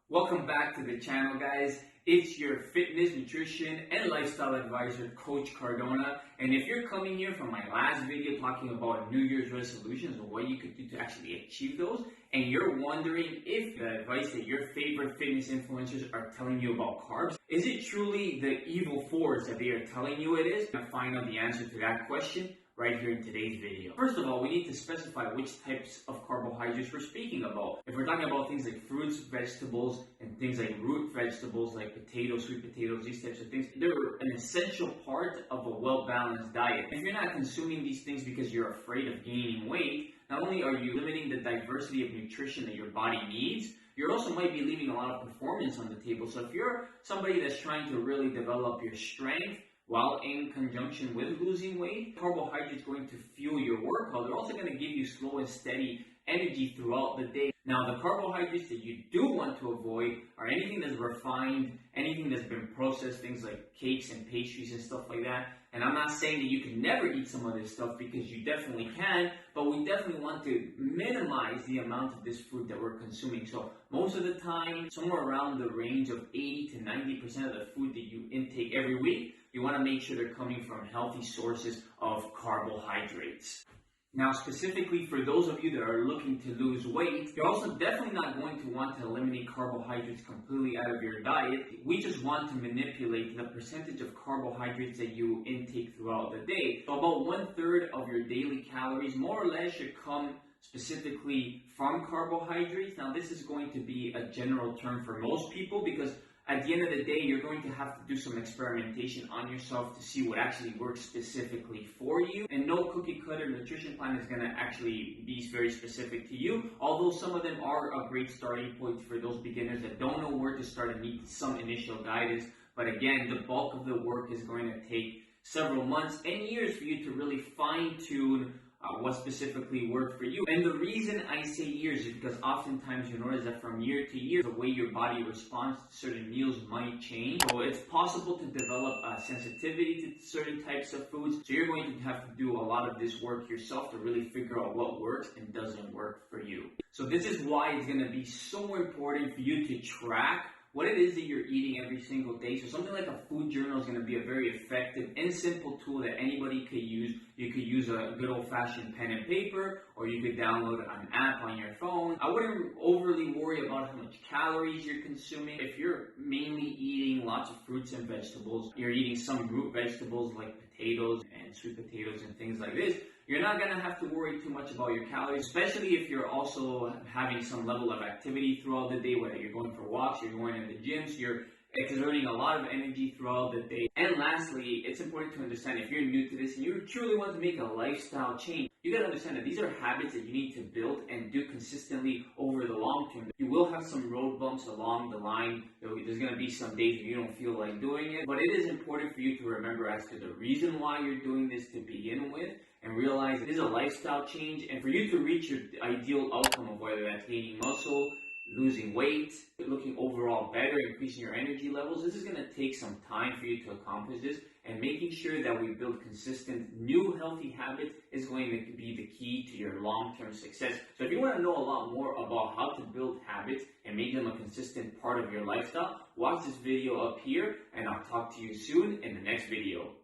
Welcome back to the channel, guys. It's your fitness, nutrition, and lifestyle advisor, Coach Cardona. And if you're coming here from my last video talking about New Year's resolutions and what you could do to actually achieve those, and you're wondering if the advice that your favorite fitness influencers are telling you about carbs, is it truly the evil force that they are telling you it is? I'll find out the answer to that question right here in today's video. First of all, we need to specify which types of carbohydrates we're speaking about. If we're talking about things like fruits, vegetables, and things like root vegetables like potatoes, sweet potatoes, these types of things, they're an essential part of a well-balanced diet. If you're not consuming these things because you're afraid of gaining weight, not only are you limiting the diversity of nutrition that your body needs, you also might be leaving a lot of performance on the table. So if you're somebody that's trying to really develop your strength, while in conjunction with losing weight, carbohydrates are going to fuel your workout. They're also going to give you slow and steady energy throughout the day. Now, the carbohydrates that you do want to avoid are anything that's refined, anything that's been processed, things like cakes and pastries and stuff like that. And I'm not saying that you can never eat some of this stuff, because you definitely can, but we definitely want to minimize the amount of this food that we're consuming. So most of the time, somewhere around the range of 80 to 90% of the food that you intake every week, you want to make sure they're coming from healthy sources of carbohydrates. Now, specifically for those of you that are looking to lose weight, you're also definitely not going to want to eliminate carbohydrates completely out of your diet. We just want to manipulate the percentage of carbohydrates that you intake throughout the day. So about 1/3 of your daily calories, more or less, should come specifically from carbohydrates. Now, this is going to be a general term for most people, because at the end of the day, you're going to have to do some experimentation on yourself to see what actually works specifically for you. And no cookie cutter nutrition plan is going to actually be very specific to you, although some of them are a great starting point for those beginners that don't know where to start and need some initial guidance. But again, the bulk of the work is going to take several months and years for you to really fine-tune what specifically worked for you. And the reason I say years is because oftentimes you notice that from year to year, the way your body responds to certain meals might change. So it's possible to develop a sensitivity to certain types of foods. So you're going to have to do a lot of this work yourself to really figure out what works and doesn't work for you. So this is why it's going to be so important for you to track what it is that you're eating every single day. So something like a food journal is going to be a very effective and simple tool that anybody could use. You could use a good old-fashioned pen and paper, or you could download an app on your phone. I wouldn't overly worry about how much calories you're consuming. If you're mainly eating lots of fruits and vegetables, you're eating some root vegetables like potatoes and sweet potatoes and things like this, you're not going to have to worry too much about your calories, especially if you're also having some level of activity throughout the day, whether you're going for walks, you're going to the gyms, you're exerting a lot of energy throughout the day. And lastly, it's important to understand, if you're new to this and you truly want to make a lifestyle change, you got to understand that these are habits that you need to build and do consistently over the long term. You will have some road bumps along the line. There's going to be some days where you don't feel like doing it, but it is important for you to remember as to the reason why you're doing this to begin with, and realize it is a lifestyle change. And for you to reach your ideal outcome of whether that's gaining muscle, losing weight, looking overall better, increasing your energy levels, this is going to take some time for you to accomplish this. And making sure that we build consistent, new healthy habits is going to be the key to your long-term success. So if you want to know a lot more about how to build habits and make them a consistent part of your lifestyle, watch this video up here, and I'll talk to you soon in the next video.